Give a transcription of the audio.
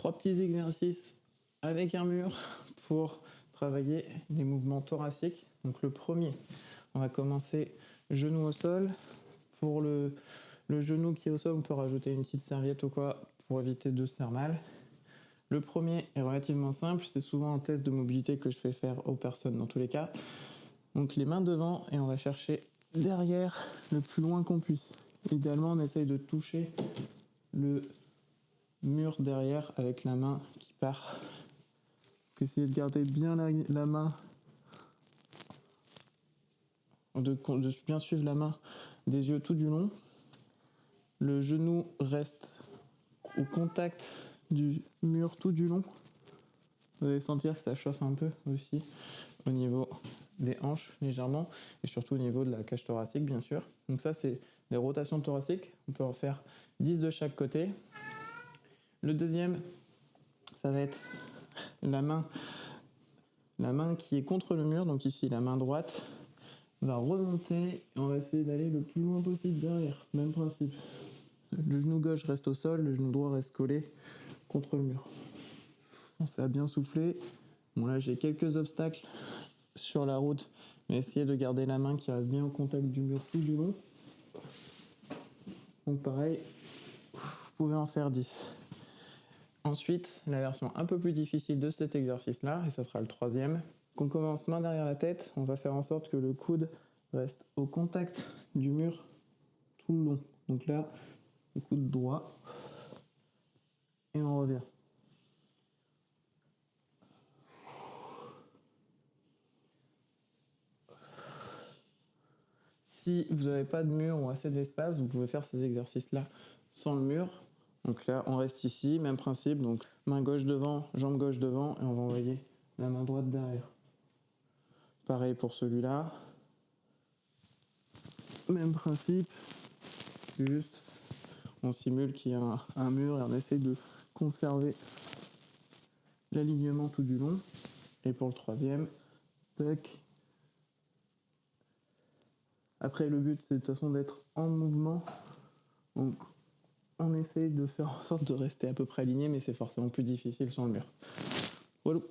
3 petits exercices avec un mur pour travailler les mouvements thoraciques. Donc le premier, on va commencer genou au sol. Pour le genou qui est au sol, on peut rajouter une petite serviette ou quoi pour éviter de se faire mal. Le premier est relativement simple, c'est souvent un test de mobilité que je fais faire aux personnes dans tous les cas. Donc les mains devant et on va chercher derrière le plus loin qu'on puisse. Idéalement, on essaye de toucher le mur derrière avec la main qui part. Donc essayez de garder bien la main, de bien suivre la main des yeux tout du long. Le genou reste au contact du mur tout du long. Vous allez sentir que ça chauffe un peu aussi au niveau des hanches légèrement et surtout au niveau de la cage thoracique bien sûr. Donc ça c'est des rotations thoraciques, on peut en faire 10 de chaque côté. Le deuxième, ça va être la main qui est contre le mur, donc ici la main droite va remonter et on va essayer d'aller le plus loin possible derrière, même principe. Le genou gauche reste au sol, le genou droit reste collé contre le mur. Pensez à bien souffler. Bon là j'ai quelques obstacles sur la route, mais essayez de garder la main qui reste bien au contact du mur tout du long. Donc pareil, vous pouvez en faire 10. Ensuite, la version un peu plus difficile de cet exercice-là, et ça sera le troisième. On commence main derrière la tête, on va faire en sorte que le coude reste au contact du mur tout le long. Donc là, le coude droit, et on revient. Si vous n'avez pas de mur ou assez d'espace, vous pouvez faire ces exercices-là sans le mur. Donc là, on reste ici, même principe. Donc main gauche devant, jambe gauche devant, et on va envoyer la main droite derrière. Pareil pour celui-là. Même principe. Juste, on simule qu'il y a un mur et on essaie de conserver l'alignement tout du long. Et pour le troisième, tac. Après, le but, c'est de toute façon d'être en mouvement. Donc, on essaye de faire en sorte de rester à peu près aligné, mais c'est forcément plus difficile sans le mur. Voilà.